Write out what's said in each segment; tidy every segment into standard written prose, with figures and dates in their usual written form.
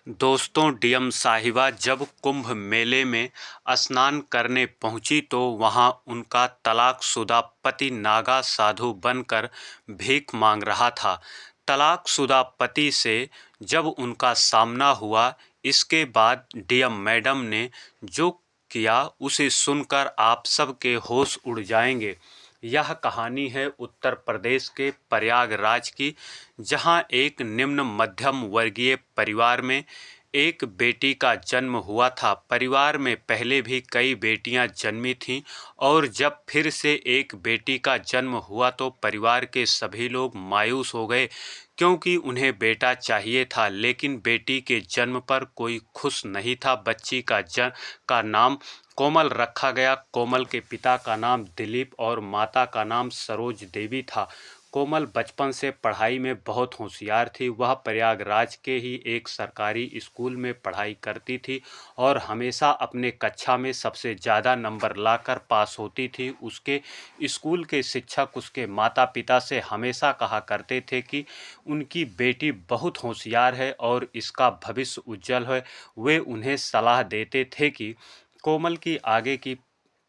दोस्तों, डीएम साहिबा जब कुंभ मेले में स्नान करने पहुंची तो वहां उनका तलाकशुदा पति नागा साधु बनकर भीख मांग रहा था। तलाकशुदा पति से जब उनका सामना हुआ, इसके बाद डीएम मैडम ने जो किया उसे सुनकर आप सबके होश उड़ जाएंगे। यह कहानी है उत्तर प्रदेश के प्रयागराज की, जहां एक निम्न मध्यम वर्गीय परिवार में एक बेटी का जन्म हुआ था। परिवार में पहले भी कई बेटियां जन्मी थीं और जब फिर से एक बेटी का जन्म हुआ तो परिवार के सभी लोग मायूस हो गए, क्योंकि उन्हें बेटा चाहिए था, लेकिन बेटी के जन्म पर कोई खुश नहीं था। बच्ची का नाम कोमल रखा गया। कोमल के पिता का नाम दिलीप और माता का नाम सरोज देवी था। कोमल बचपन से पढ़ाई में बहुत होशियार थी। वह प्रयागराज के ही एक सरकारी स्कूल में पढ़ाई करती थी और हमेशा अपने कक्षा में सबसे ज़्यादा नंबर लाकर पास होती थी। उसके स्कूल के शिक्षक उसके माता पिता से हमेशा कहा करते थे कि उनकी बेटी बहुत होशियार है और इसका भविष्य उज्जवल है। वे उन्हें सलाह देते थे कि कोमल की आगे की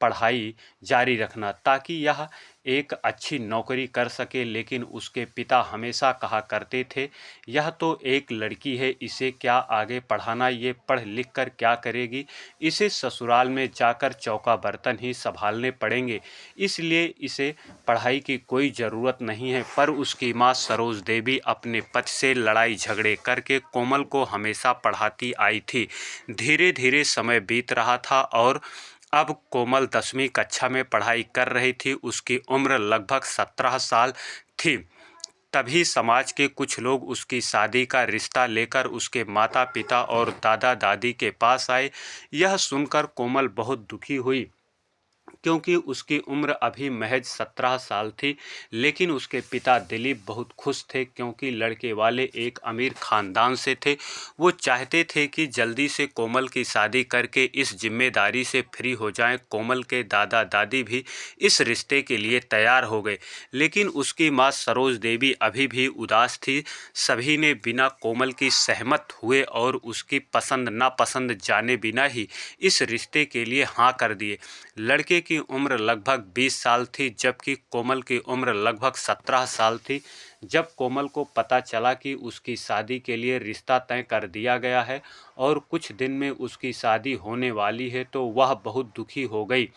पढ़ाई जारी रखना ताकि यह एक अच्छी नौकरी कर सके, लेकिन उसके पिता हमेशा कहा करते थे, यह तो एक लड़की है, इसे क्या आगे पढ़ाना, ये पढ़ लिख कर क्या करेगी, इसे ससुराल में जाकर चौका बर्तन ही संभालने पड़ेंगे, इसलिए इसे पढ़ाई की कोई ज़रूरत नहीं है। पर उसकी माँ सरोज देवी अपने पति से लड़ाई झगड़े करके कोमल को हमेशा पढ़ाती आई थी। धीरे धीरे समय बीत रहा था और अब कोमल 10वीं कक्षा में पढ़ाई कर रही थी। उसकी उम्र लगभग 17 साल थी। तभी समाज के कुछ लोग उसकी शादी का रिश्ता लेकर उसके माता पिता और दादा दादी के पास आए। यह सुनकर कोमल बहुत दुखी हुई, क्योंकि उसकी उम्र अभी महज 17 साल थी। लेकिन उसके पिता दिलीप बहुत खुश थे, क्योंकि लड़के वाले एक अमीर ख़ानदान से थे। वो चाहते थे कि जल्दी से कोमल की शादी करके इस जिम्मेदारी से फ्री हो जाएं। कोमल के दादा दादी भी इस रिश्ते के लिए तैयार हो गए, लेकिन उसकी माँ सरोज देवी अभी भी उदास थी। सभी ने बिना कोमल की सहमत हुए और उसकी पसंद नापसंद जाने बिना ही इस रिश्ते के लिए हाँ कर दिए। लड़के की उम्र लगभग 20 साल थी, जबकि कोमल की उम्र लगभग 17 साल थी। जब कोमल को पता चला कि उसकी शादी के लिए रिश्ता तय कर दिया गया है और कुछ दिन में उसकी शादी होने वाली है, तो वह बहुत दुखी हो गई।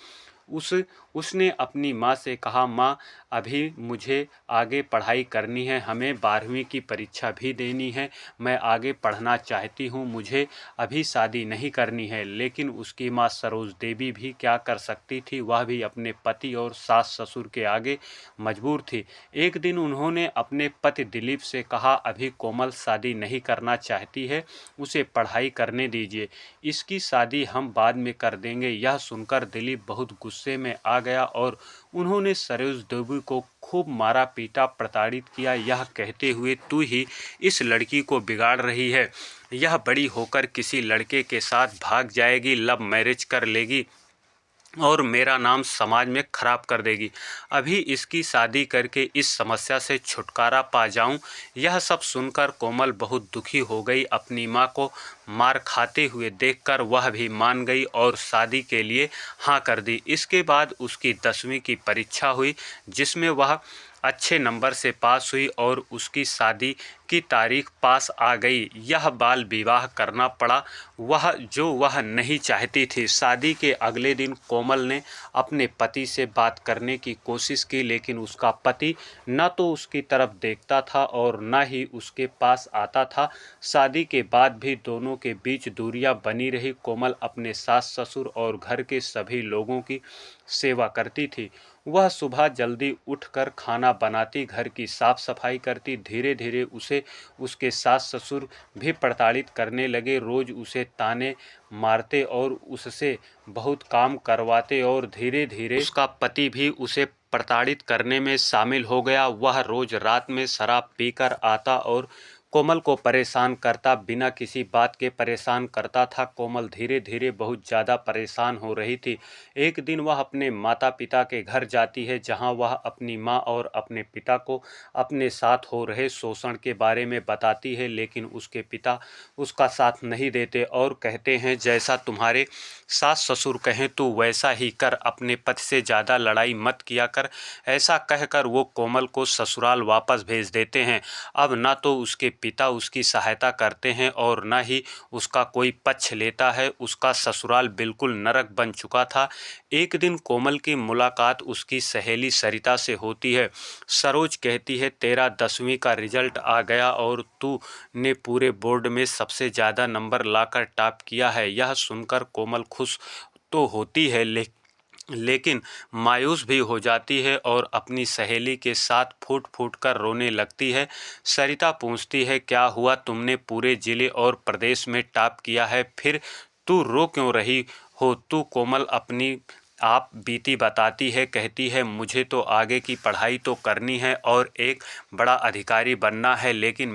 उसने अपनी माँ से कहा, माँ, अभी मुझे आगे पढ़ाई करनी है, हमें 12वीं की परीक्षा भी देनी है, मैं आगे पढ़ना चाहती हूँ, मुझे अभी शादी नहीं करनी है। लेकिन उसकी माँ सरोज देवी भी क्या कर सकती थी, वह भी अपने पति और सास ससुर के आगे मजबूर थी। एक दिन उन्होंने अपने पति दिलीप से कहा, अभी कोमल शादी नहीं करना चाहती है, उसे पढ़ाई करने दीजिए, इसकी शादी हम बाद में कर देंगे। यह सुनकर दिलीप बहुत गुस्से में आ गया और उन्होंने सरोज देवी को खूब मारा पीटा, प्रताड़ित किया, यह कहते हुए, तू ही इस लड़की को बिगाड़ रही है, यह बड़ी होकर किसी लड़के के साथ भाग जाएगी, लव मैरिज कर लेगी और मेरा नाम समाज में खराब कर देगी। अभी इसकी शादी करके इस समस्या से छुटकारा पा जाऊं। यह सब सुनकर कोमल बहुत दुखी हो गई। अपनी मां को मार खाते हुए देखकर वह भी मान गई और शादी के लिए हाँ कर दी। इसके बाद उसकी 10वीं की परीक्षा हुई, जिसमें वह अच्छे नंबर से पास हुई और उसकी शादी की तारीख पास आ गई। यह बाल विवाह करना पड़ा, वह नहीं चाहती थी। शादी के अगले दिन कोमल ने अपने पति से बात करने की कोशिश की, लेकिन उसका पति न तो उसकी तरफ देखता था और न ही उसके पास आता था। शादी के बाद भी दोनों के बीच दूरियां बनी रही। कोमल अपने सास ससुर और घर के सभी लोगों की सेवा करती थी। वह सुबह जल्दी उठकर खाना बनाती, घर की साफ सफाई करती। धीरे धीरे उसे उसके सास ससुर भी प्रताड़ित करने लगे। रोज़ उसे ताने मारते और उससे बहुत काम करवाते और धीरे धीरे उसका पति भी उसे प्रताड़ित करने में शामिल हो गया। वह रोज़ रात में शराब पीकर आता और कोमल को परेशान करता, बिना किसी बात के परेशान करता था। कोमल धीरे धीरे बहुत ज़्यादा परेशान हो रही थी। एक दिन वह अपने माता पिता के घर जाती है, जहां वह अपनी माँ और अपने पिता को अपने साथ हो रहे शोषण के बारे में बताती है, लेकिन उसके पिता उसका साथ नहीं देते और कहते हैं जैसा तुम्हारे सास ससुर कहें तू वैसा ही कर, अपने पति से ज़्यादा लड़ाई मत किया कर। ऐसा कहकर वो कोमल को ससुराल वापस भेज देते हैं। अब न तो उसके पिता उसकी सहायता करते हैं और न ही उसका कोई पक्ष लेता है। उसका ससुराल बिल्कुल नरक बन चुका था। एक दिन कोमल की मुलाकात उसकी सहेली सरिता से होती है। सरोज कहती है तेरा 10वीं का रिजल्ट आ गया और तू ने पूरे बोर्ड में सबसे ज़्यादा नंबर लाकर टॉप किया है। यह सुनकर कोमल खुश तो होती है, लेकिन मायूस भी हो जाती है और अपनी सहेली के साथ फूट फूट कर रोने लगती है। सरिता पूछती है क्या हुआ, तुमने पूरे जिले और प्रदेश में टॉप किया है, फिर तू रो क्यों रही हो तू? कोमल अपनी आप बीती बताती है, कहती है मुझे तो आगे की पढ़ाई तो करनी है और एक बड़ा अधिकारी बनना है, लेकिन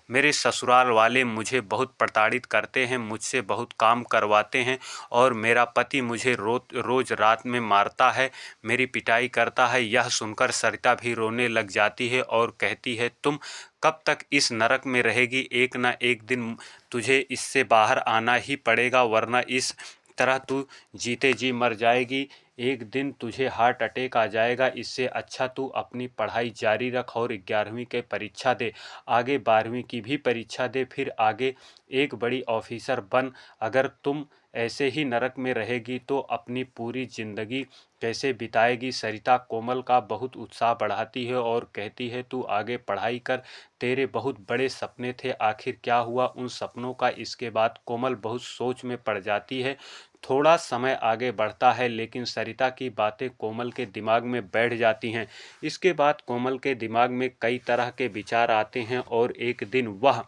मेरे ससुराल वाले मुझे बहुत प्रताड़ित करते हैं, मुझसे बहुत काम करवाते हैं और मेरा पति मुझे रोज़ रात में मारता है, मेरी पिटाई करता है। यह सुनकर सरिता भी रोने लग जाती है और कहती है तुम कब तक इस नरक में रहेगी, एक ना एक दिन तुझे इससे बाहर आना ही पड़ेगा, वरना इस तरह तू जीते जी मर जाएगी। एक दिन तुझे हार्ट अटैक आ जाएगा। इससे अच्छा तू अपनी पढ़ाई जारी रख और 11वीं की परीक्षा दे, आगे 12वीं की भी परीक्षा दे, फिर आगे एक बड़ी ऑफिसर बन। अगर तुम ऐसे ही नरक में रहेगी तो अपनी पूरी जिंदगी कैसे बिताएगी? सरिता कोमल का बहुत उत्साह बढ़ाती है और कहती है तू आगे पढ़ाई कर, तेरे बहुत बड़े सपने थे, आखिर क्या हुआ उन सपनों का? इसके बाद कोमल बहुत सोच में पड़ जाती है। थोड़ा समय आगे बढ़ता है, लेकिन सरिता की बातें कोमल के दिमाग में बैठ जाती हैं। इसके बाद कोमल के दिमाग में कई तरह के विचार आते हैं और एक दिन वह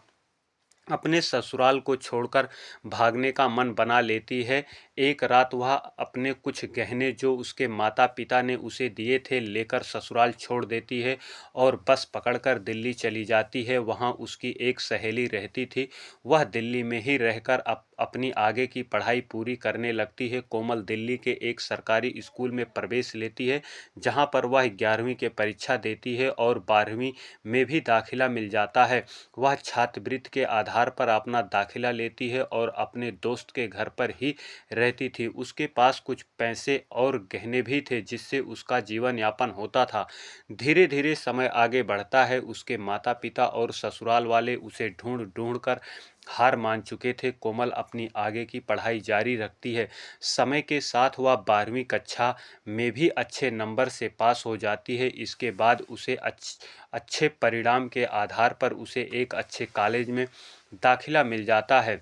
अपने ससुराल को छोड़कर भागने का मन बना लेती है। एक रात वह अपने कुछ गहने जो उसके माता पिता ने उसे दिए थे लेकर ससुराल छोड़ देती है और बस पकड़कर दिल्ली चली जाती है। वहाँ उसकी एक सहेली रहती थी। वह दिल्ली में ही रहकर अपनी आगे की पढ़ाई पूरी करने लगती है। कोमल दिल्ली के एक सरकारी स्कूल में प्रवेश लेती है, जहाँ पर वह 11वीं की परीक्षा देती है और 12वीं में भी दाखिला मिल जाता है। वह छात्रवृत्ति के आधार पर अपना दाखिला लेती है और अपने दोस्त के घर पर ही रहती थी। उसके पास कुछ पैसे और गहने भी थे, जिससे उसका जीवन यापन होता था। धीरे धीरे समय आगे बढ़ता है। उसके माता पिता और ससुराल वाले उसे ढूंढ ढूंढ कर हार मान चुके थे। कोमल अपनी आगे की पढ़ाई जारी रखती है। समय के साथ वह 12वीं कक्षा में भी अच्छे नंबर से पास हो जाती है। इसके बाद उसे अच्छे परिणाम के आधार पर उसे एक अच्छे कॉलेज में दाखिला मिल जाता है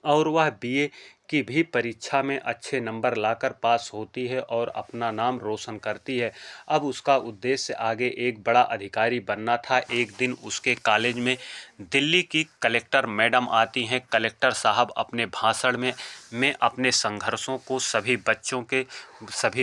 और वह बीए की भी परीक्षा में अच्छे नंबर लाकर पास होती है और अपना नाम रोशन करती है। अब उसका उद्देश्य आगे एक बड़ा अधिकारी बनना था। एक दिन उसके कॉलेज में दिल्ली की कलेक्टर मैडम आती हैं। कलेक्टर साहब अपने भाषण में अपने संघर्षों को सभी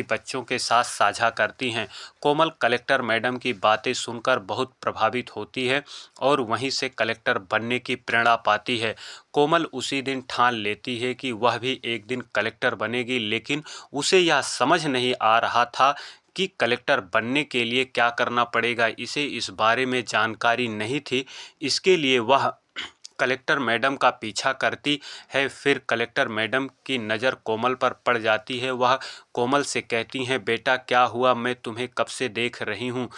बच्चों के साथ साझा करती हैं। कोमल कलेक्टर मैडम की बातें सुनकर बहुत प्रभावित होती है और वहीं से कलेक्टर बनने की प्रेरणा पाती है। कोमल उसी दिन ठान लेती है कि वह भी एक दिन कलेक्टर बनेगी, लेकिन उसे यह समझ नहीं आ रहा था कि कलेक्टर बनने के लिए क्या करना पड़ेगा। इसे इस बारे में जानकारी नहीं थी। इसके लिए वह कलेक्टर मैडम का पीछा करती है। फिर कलेक्टर मैडम की नज़र कोमल पर पड़ जाती है। वह कोमल से कहती हैं बेटा क्या हुआ, मैं तुम्हें कब से देख रही हूँ,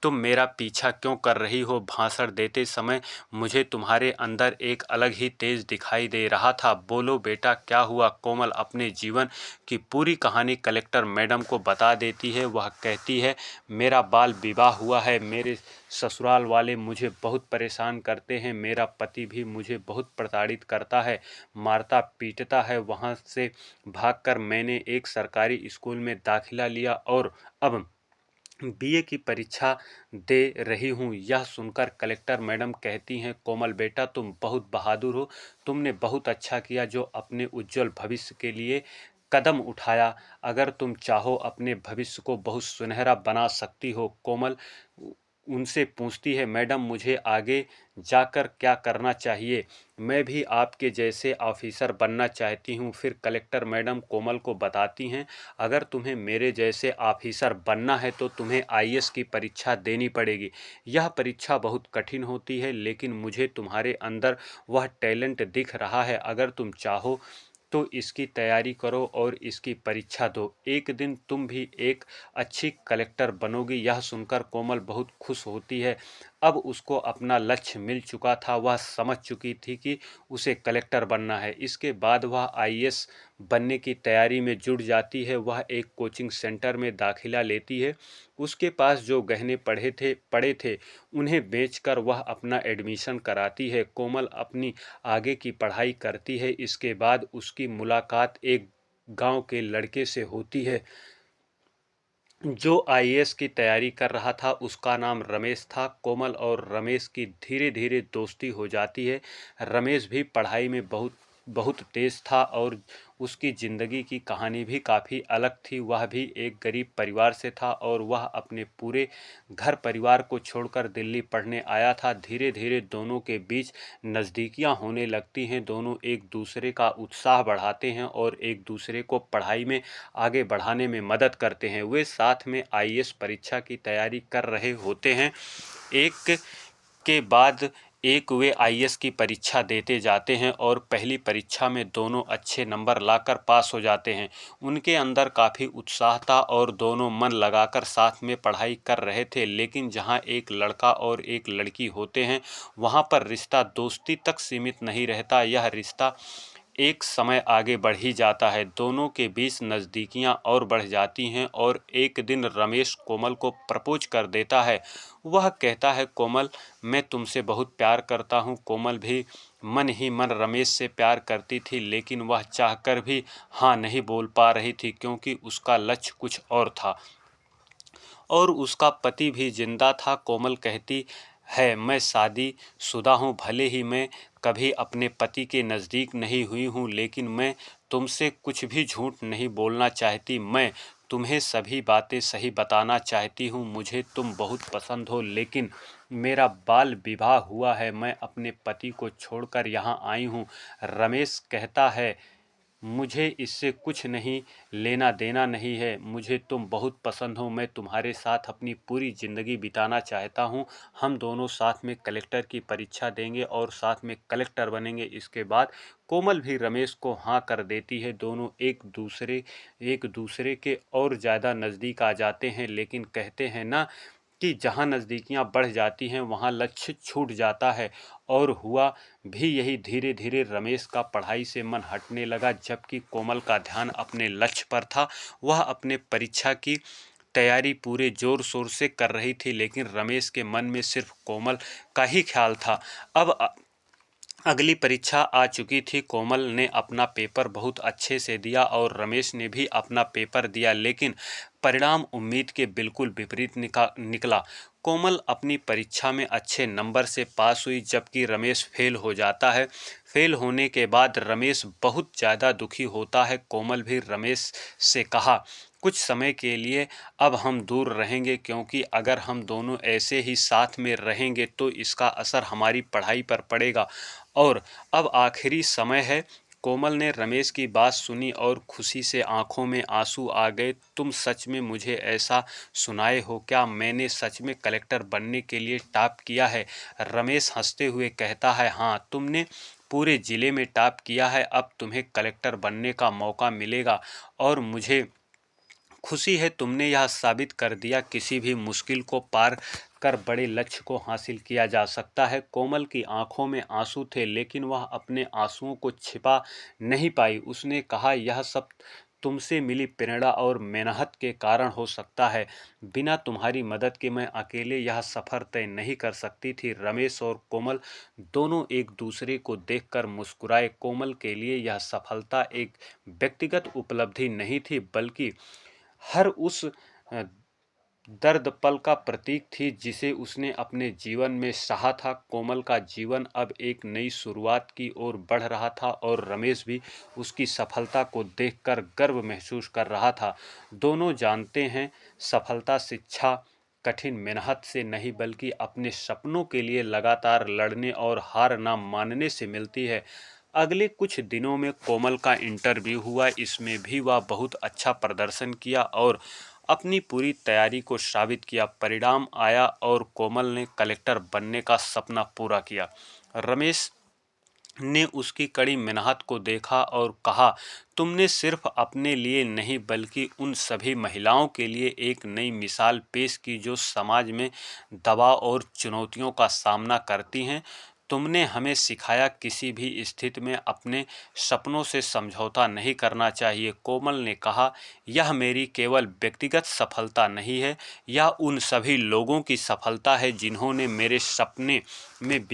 तुम मेरा पीछा क्यों कर रही हो? भाषण देते समय मुझे तुम्हारे अंदर एक अलग ही तेज दिखाई दे रहा था, बोलो बेटा क्या हुआ? कोमल अपने जीवन की पूरी कहानी कलेक्टर मैडम को बता देती है। वह कहती है मेरा बाल विवाह हुआ है, मेरे ससुराल वाले मुझे बहुत परेशान करते हैं, मेरा पति भी मुझे बहुत प्रताड़ित करता है, मारता पीटता है। वहाँ से भागकर मैंने एक सरकारी स्कूल में दाखिला लिया और अब बीए की परीक्षा दे रही हूँ। यह सुनकर कलेक्टर मैडम कहती हैं कोमल बेटा तुम बहुत बहादुर हो, तुमने बहुत अच्छा किया जो अपने उज्जवल भविष्य के लिए कदम उठाया। अगर तुम चाहो अपने भविष्य को बहुत सुनहरा बना सकती हो। कोमल उनसे पूछती है, मैडम मुझे आगे जाकर क्या करना चाहिए? मैं भी आपके जैसे ऑफिसर बनना चाहती हूँ। फिर कलेक्टर मैडम कोमल को बताती हैं, अगर तुम्हें मेरे जैसे ऑफिसर बनना है तो तुम्हें आईएएस की परीक्षा देनी पड़ेगी। यह परीक्षा बहुत कठिन होती है, लेकिन मुझे तुम्हारे अंदर वह टैलेंट दिख रहा है। अगर तुम चाहो तो इसकी तैयारी करो और इसकी परीक्षा दो। एक दिन तुम भी एक अच्छी कलेक्टर बनोगी। यह सुनकर कोमल बहुत खुश होती है। अब उसको अपना लक्ष्य मिल चुका था। वह समझ चुकी थी कि उसे कलेक्टर बनना है। इसके बाद वह आईएएस बनने की तैयारी में जुट जाती है। वह एक कोचिंग सेंटर में दाखिला लेती है। उसके पास जो गहने पड़े थे उन्हें बेचकर वह अपना एडमिशन कराती है। कोमल अपनी आगे की पढ़ाई करती है। इसके बाद उसकी मुलाकात एक गांव के लड़के से होती है जो आईएएस की तैयारी कर रहा था। उसका नाम रमेश था। कोमल और रमेश की धीरे धीरे दोस्ती हो जाती है। रमेश भी पढ़ाई में बहुत बहुत तेज था और उसकी ज़िंदगी की कहानी भी काफ़ी अलग थी। वह भी एक गरीब परिवार से था और वह अपने पूरे घर परिवार को छोड़कर दिल्ली पढ़ने आया था। धीरे धीरे दोनों के बीच नज़दीकियां होने लगती हैं। दोनों एक दूसरे का उत्साह बढ़ाते हैं और एक दूसरे को पढ़ाई में आगे बढ़ाने में मदद करते हैं। वे साथ में आईएएस परीक्षा की तैयारी कर रहे होते हैं। एक के बाद एक वे आईएएस की परीक्षा देते जाते हैं और पहली परीक्षा में दोनों अच्छे नंबर लाकर पास हो जाते हैं। उनके अंदर काफ़ी उत्साह था और दोनों मन लगाकर साथ में पढ़ाई कर रहे थे। लेकिन जहां एक लड़का और एक लड़की होते हैं वहां पर रिश्ता दोस्ती तक सीमित नहीं रहता। यह रिश्ता एक समय आगे बढ़ ही जाता है। दोनों के बीच नज़दीकियां और बढ़ जाती हैं और एक दिन रमेश कोमल को प्रपोज कर देता है। वह कहता है, कोमल मैं तुमसे बहुत प्यार करता हूँ। कोमल भी मन ही मन रमेश से प्यार करती थी, लेकिन वह चाहकर भी हाँ नहीं बोल पा रही थी क्योंकि उसका लक्ष्य कुछ और था और उसका पति भी जिंदा था। कोमल कहती है, मैं शादीशुदा हूँ, भले ही मैं कभी अपने पति के नज़दीक नहीं हुई हूँ, लेकिन मैं तुमसे कुछ भी झूठ नहीं बोलना चाहती। मैं तुम्हें सभी बातें सही बताना चाहती हूँ। मुझे तुम बहुत पसंद हो, लेकिन मेरा बाल विवाह हुआ है। मैं अपने पति को छोड़कर यहाँ आई हूँ। रमेश कहता है, मुझे इससे कुछ नहीं लेना देना नहीं है। मुझे तुम बहुत पसंद हो। मैं तुम्हारे साथ अपनी पूरी ज़िंदगी बिताना चाहता हूँ। हम दोनों साथ में कलेक्टर की परीक्षा देंगे और साथ में कलेक्टर बनेंगे। इसके बाद कोमल भी रमेश को हाँ कर देती है। दोनों एक दूसरे के और ज़्यादा नज़दीक आ जाते हैं। लेकिन कहते हैं ना कि जहाँ नज़दीकियाँ बढ़ जाती हैं वहाँ लक्ष्य छूट जाता है। और हुआ भी यही। धीरे धीरे रमेश का पढ़ाई से मन हटने लगा, जबकि कोमल का ध्यान अपने लक्ष्य पर था। वह अपने परीक्षा की तैयारी पूरे जोर शोर से कर रही थी, लेकिन रमेश के मन में सिर्फ कोमल का ही ख्याल था। अब अगली परीक्षा आ चुकी थी। कोमल ने अपना पेपर बहुत अच्छे से दिया और रमेश ने भी अपना पेपर दिया, लेकिन परिणाम उम्मीद के बिल्कुल विपरीत निकला। कोमल अपनी परीक्षा में अच्छे नंबर से पास हुई, जबकि रमेश फेल हो जाता है। फेल होने के बाद रमेश बहुत ज़्यादा दुखी होता है। कोमल भी रमेश से कहा, कुछ समय के लिए अब हम दूर रहेंगे, क्योंकि अगर हम दोनों ऐसे ही साथ में रहेंगे तो इसका असर हमारी पढ़ाई पर पड़ेगा और अब आखिरी समय है। कोमल ने रमेश की बात सुनी और खुशी से आंखों में आंसू आ गए। तुम सच में मुझे ऐसा सुनाए हो क्या? मैंने सच में कलेक्टर बनने के लिए टॉप किया है? रमेश हंसते हुए कहता है, हाँ, तुमने पूरे ज़िले में टॉप किया है। अब तुम्हें कलेक्टर बनने का मौका मिलेगा और मुझे खुशी है तुमने यह साबित कर दिया, किसी भी मुश्किल को पार कर बड़े लक्ष्य को हासिल किया जा सकता है। कोमल की आंखों में आंसू थे, लेकिन वह अपने आंसुओं को छिपा नहीं पाई। उसने कहा, यह सब तुमसे मिली प्रेरणा और मेहनत के कारण हो सकता है। बिना तुम्हारी मदद के मैं अकेले यह सफ़र तय नहीं कर सकती थी। रमेश और कोमल दोनों एक दूसरे को देखकर मुस्कुराए। कोमल के लिए यह सफलता एक व्यक्तिगत उपलब्धि नहीं थी, बल्कि हर उस दर्द पल का प्रतीक थी जिसे उसने अपने जीवन में सहा था। कोमल का जीवन अब एक नई शुरुआत की ओर बढ़ रहा था और रमेश भी उसकी सफलता को देखकर गर्व महसूस कर रहा था। दोनों जानते हैं, सफलता शिक्षा कठिन मेहनत से नहीं बल्कि अपने सपनों के लिए लगातार लड़ने और हार ना मानने से मिलती है। अगले कुछ दिनों में कोमल का इंटरव्यू हुआ। इसमें भी वह बहुत अच्छा प्रदर्शन किया और अपनी पूरी तैयारी को साबित किया। परिणाम आया और कोमल ने कलेक्टर बनने का सपना पूरा किया। रमेश ने उसकी कड़ी मेहनत को देखा और कहा, तुमने सिर्फ अपने लिए नहीं बल्कि उन सभी महिलाओं के लिए एक नई मिसाल पेश की जो समाज में दबाव और चुनौतियों का सामना करती हैं। तुमने हमें सिखाया किसी भी स्थिति में अपने सपनों से समझौता नहीं करना चाहिए। कोमल ने कहा, यह मेरी केवल व्यक्तिगत सफलता नहीं है, यह उन सभी लोगों की सफलता है जिन्होंने मेरे सपने में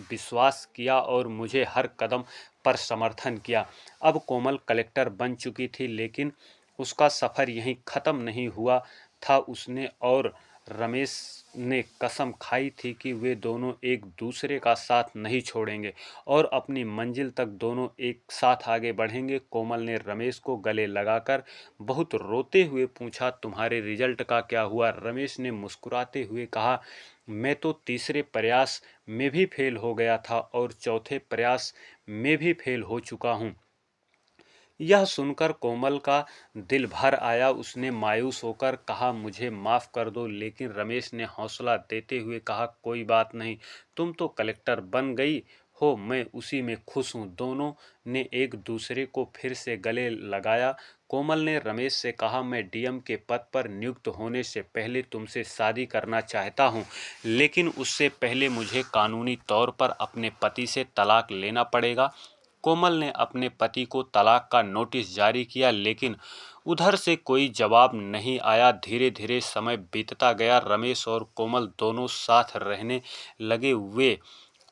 विश्वास किया और मुझे हर कदम पर समर्थन किया। अब कोमल कलेक्टर बन चुकी थी, लेकिन उसका सफ़र यहीं ख़त्म नहीं हुआ था। उसने और रमेश ने कसम खाई थी कि वे दोनों एक दूसरे का साथ नहीं छोड़ेंगे और अपनी मंजिल तक दोनों एक साथ आगे बढ़ेंगे। कोमल ने रमेश को गले लगाकर बहुत रोते हुए पूछा, तुम्हारे रिजल्ट का क्या हुआ? रमेश ने मुस्कुराते हुए कहा, मैं तो तीसरे प्रयास में भी फेल हो गया था और चौथे प्रयास में भी फेल हो चुका हूँ। यह सुनकर कोमल का दिल भर आया। उसने मायूस होकर कहा, मुझे माफ़ कर दो। लेकिन रमेश ने हौसला देते हुए कहा, कोई बात नहीं, तुम तो कलेक्टर बन गई हो, मैं उसी में खुश हूँ। दोनों ने एक दूसरे को फिर से गले लगाया। कोमल ने रमेश से कहा, मैं डीएम के पद पर नियुक्त होने से पहले तुमसे शादी करना चाहता हूँ, लेकिन उससे पहले मुझे कानूनी तौर पर अपने पति से तलाक लेना पड़ेगा। कोमल ने अपने पति को तलाक का नोटिस जारी किया, लेकिन उधर से कोई जवाब नहीं आया। धीरे धीरे समय बीतता गया। रमेश और कोमल दोनों साथ रहने लगे। वे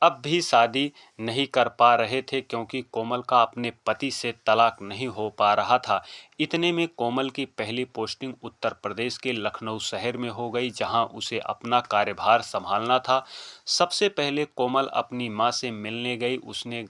अब भी शादी नहीं कर पा रहे थे क्योंकि कोमल का अपने पति से तलाक नहीं हो पा रहा था। इतने में कोमल की पहली पोस्टिंग उत्तर प्रदेश के लखनऊ शहर में हो गई, जहां उसे अपना कार्यभार संभालना था। सबसे पहले कोमल अपनी मां से मिलने गई। उसने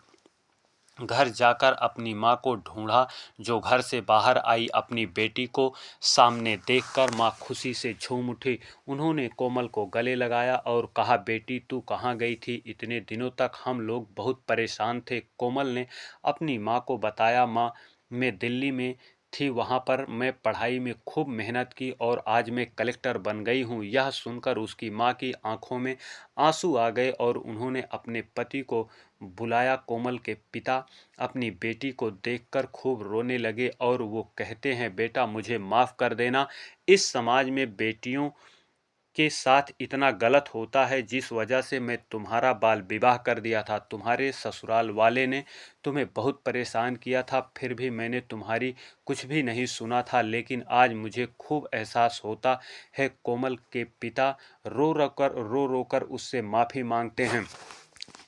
घर जाकर अपनी मां को ढूंढा, जो घर से बाहर आई। अपनी बेटी को सामने देखकर मां खुशी से झूम उठी। उन्होंने कोमल को गले लगाया और कहा, बेटी तू कहाँ गई थी? इतने दिनों तक हम लोग बहुत परेशान थे। कोमल ने अपनी मां को बताया, मां, मैं दिल्ली में थी, वहाँ पर मैं पढ़ाई में खूब मेहनत की और आज मैं कलेक्टर बन गई हूँ। यह सुनकर उसकी माँ की आंखों में आंसू आ गए और उन्होंने अपने पति को बुलाया। कोमल के पिता अपनी बेटी को देखकर खूब रोने लगे और वो कहते हैं, बेटा मुझे माफ़ कर देना। इस समाज में बेटियों के साथ इतना गलत होता है, जिस वजह से मैं तुम्हारा बाल विवाह कर दिया था। तुम्हारे ससुराल वाले ने तुम्हें बहुत परेशान किया था, फिर भी मैंने तुम्हारी कुछ भी नहीं सुना था, लेकिन आज मुझे खूब एहसास होता है। कोमल के पिता रो रो कर उससे माफ़ी मांगते हैं।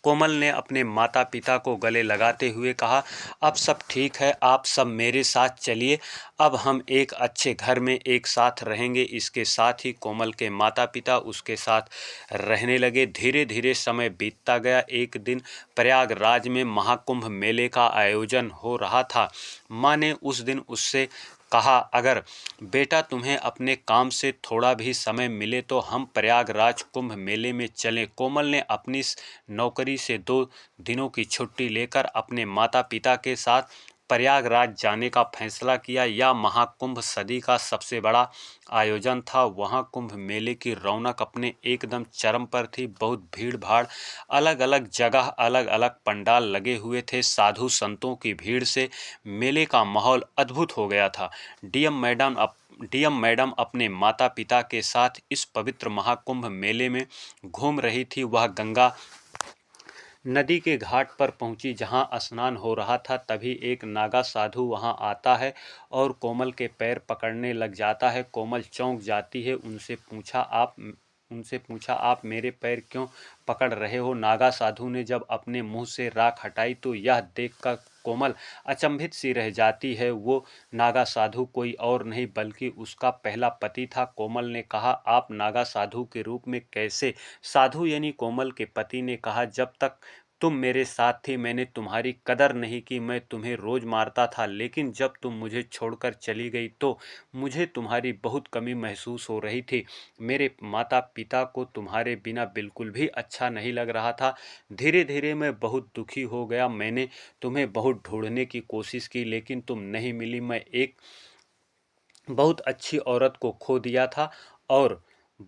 कोमल ने अपने माता पिता को गले लगाते हुए कहा, अब सब ठीक है, आप सब मेरे साथ चलिए, अब हम एक अच्छे घर में एक साथ रहेंगे। इसके साथ ही कोमल के माता पिता उसके साथ रहने लगे। धीरे धीरे समय बीतता गया। एक दिन प्रयागराज में महाकुंभ मेले का आयोजन हो रहा था। माँ ने उस दिन उससे कहा, अगर बेटा तुम्हें अपने काम से थोड़ा भी समय मिले तो हम प्रयागराज कुंभ मेले में चलें। कोमल ने अपनी नौकरी से 2 दिनों की छुट्टी लेकर अपने माता पिता के साथ प्रयागराज जाने का फैसला किया। यह महाकुंभ सदी का सबसे बड़ा आयोजन था। वहाँ कुंभ मेले की रौनक अपने एकदम चरम पर थी। बहुत भीड़ भाड़, अलग अलग जगह अलग अलग पंडाल लगे हुए थे। साधु संतों की भीड़ से मेले का माहौल अद्भुत हो गया था। डीएम मैडम अपने माता पिता के साथ इस पवित्र महाकुंभ मेले में घूम रही थी। वह गंगा नदी के घाट पर पहुंची, जहां स्नान हो रहा था। तभी एक नागा साधु वहां आता है और कोमल के पैर पकड़ने लग जाता है। कोमल चौंक जाती है। उनसे पूछा, आप मेरे पैर क्यों पकड़ रहे हो? नागा साधु ने जब अपने मुंह से राख हटाई तो यह देखकर कोमल अचंभित सी रह जाती है। वो नागा साधु कोई और नहीं बल्कि उसका पहला पति था। कोमल ने कहा, आप नागा साधु के रूप में कैसे? साधु यानी कोमल के पति ने कहा, जब तक तुम मेरे साथ थी, मैंने तुम्हारी कदर नहीं की, मैं तुम्हें रोज़ मारता था, लेकिन जब तुम मुझे छोड़कर चली गई तो मुझे तुम्हारी बहुत कमी महसूस हो रही थी। मेरे माता पिता को तुम्हारे बिना बिल्कुल भी अच्छा नहीं लग रहा था। धीरे धीरे मैं बहुत दुखी हो गया। मैंने तुम्हें बहुत ढूंढने की कोशिश की, लेकिन तुम नहीं मिली। मैं एक बहुत अच्छी औरत को खो दिया था और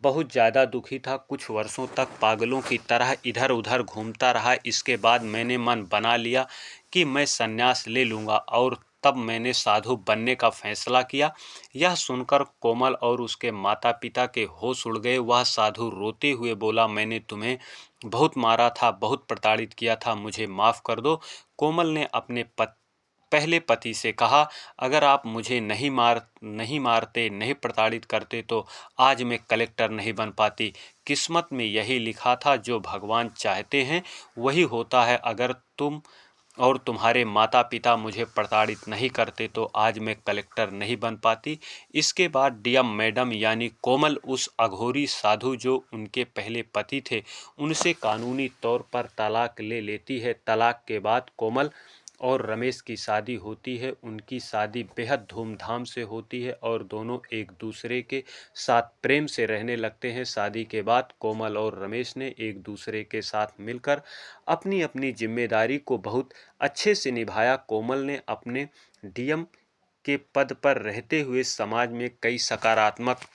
बहुत ज़्यादा दुखी था। कुछ वर्षों तक पागलों की तरह इधर उधर घूमता रहा। इसके बाद मैंने मन बना लिया कि मैं संन्यास ले लूँगा, और तब मैंने साधु बनने का फैसला किया। यह सुनकर कोमल और उसके माता पिता के होश उड़ गए। वह साधु रोते हुए बोला, मैंने तुम्हें बहुत मारा था, बहुत प्रताड़ित किया था, मुझे माफ़ कर दो। कोमल ने अपने पहले पति से कहा, अगर आप मुझे नहीं मारते, नहीं प्रताड़ित करते तो आज मैं कलेक्टर नहीं बन पाती। किस्मत में यही लिखा था, जो भगवान चाहते हैं वही होता है। अगर तुम और तुम्हारे माता पिता मुझे प्रताड़ित नहीं करते तो आज मैं कलेक्टर नहीं बन पाती। इसके बाद डीएम मैडम यानी कोमल उस अघोरी साधु जो उनके पहले पति थे, उनसे कानूनी तौर पर तलाक ले लेती है। तलाक के बाद कोमल और रमेश की शादी होती है। उनकी शादी बेहद धूमधाम से होती है और दोनों एक दूसरे के साथ प्रेम से रहने लगते हैं। शादी के बाद कोमल और रमेश ने एक दूसरे के साथ मिलकर अपनी अपनी जिम्मेदारी को बहुत अच्छे से निभाया। कोमल ने अपने डीएम के पद पर रहते हुए समाज में कई सकारात्मक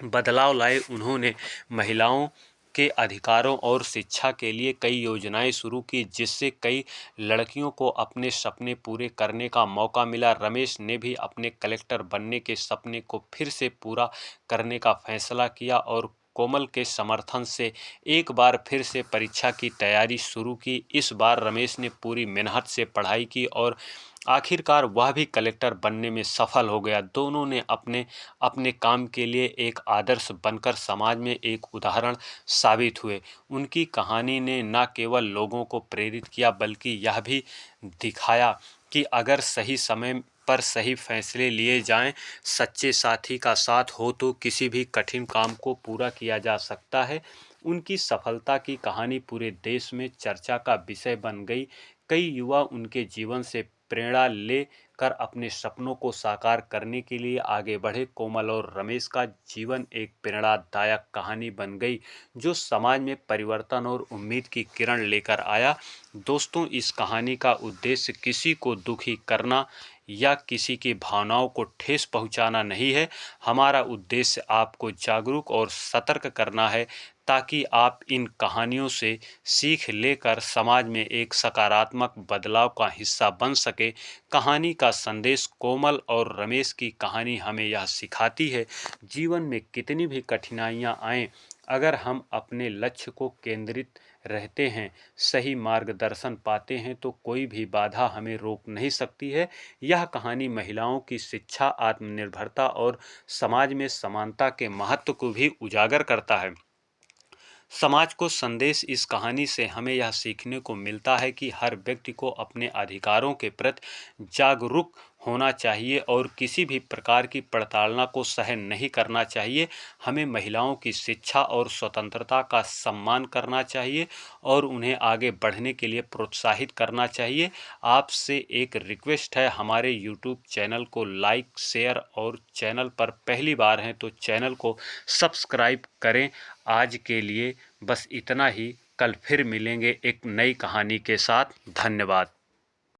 बदलाव लाए। उन्होंने महिलाओं के अधिकारों और शिक्षा के लिए कई योजनाएं शुरू की, जिससे कई लड़कियों को अपने सपने पूरे करने का मौका मिला। रमेश ने भी अपने कलेक्टर बनने के सपने को फिर से पूरा करने का फैसला किया और कोमल के समर्थन से एक बार फिर से परीक्षा की तैयारी शुरू की। इस बार रमेश ने पूरी मेहनत से पढ़ाई की और आखिरकार वह भी कलेक्टर बनने में सफल हो गया। दोनों ने अपने अपने काम के लिए एक आदर्श बनकर समाज में एक उदाहरण साबित हुए। उनकी कहानी ने न केवल लोगों को प्रेरित किया, बल्कि यह भी दिखाया कि अगर सही समय पर सही फैसले लिए जाएं, सच्चे साथी का साथ हो तो किसी भी कठिन काम को पूरा किया जा सकता है। उनकी सफलता की कहानी पूरे देश में चर्चा का विषय बन गई। कई युवा उनके जीवन से प्रेरणा लेकर अपने सपनों को साकार करने के लिए आगे बढ़े। कोमल और रमेश का जीवन एक प्रेरणादायक कहानी बन गई, जो समाज में परिवर्तन और उम्मीद की किरण लेकर आया। दोस्तों, इस कहानी का उद्देश्य किसी को दुखी करना या किसी की भावनाओं को ठेस पहुंचाना नहीं है। हमारा उद्देश्य आपको जागरूक और सतर्क करना है, ताकि आप इन कहानियों से सीख लेकर समाज में एक सकारात्मक बदलाव का हिस्सा बन सके। कहानी का संदेश: कोमल और रमेश की कहानी हमें यह सिखाती है, जीवन में कितनी भी कठिनाइयाँ आएं, अगर हम अपने लक्ष्य को केंद्रित रहते हैं, सही मार्गदर्शन पाते हैं, तो कोई भी बाधा हमें रोक नहीं सकती है। यह कहानी महिलाओं की शिक्षा, आत्मनिर्भरता और समाज में समानता के महत्व को भी उजागर करता है। समाज को संदेश: इस कहानी से हमें यह सीखने को मिलता है कि हर व्यक्ति को अपने अधिकारों के प्रति जागरूक होना चाहिए और किसी भी प्रकार की प्रताड़ना को सहन नहीं करना चाहिए। हमें महिलाओं की शिक्षा और स्वतंत्रता का सम्मान करना चाहिए और उन्हें आगे बढ़ने के लिए प्रोत्साहित करना चाहिए। आपसे एक रिक्वेस्ट है, हमारे यूट्यूब चैनल को लाइक, शेयर और चैनल पर पहली बार हैं तो चैनल को सब्सक्राइब करें। आज के लिए बस इतना ही। कल फिर मिलेंगे एक नई कहानी के साथ। धन्यवाद।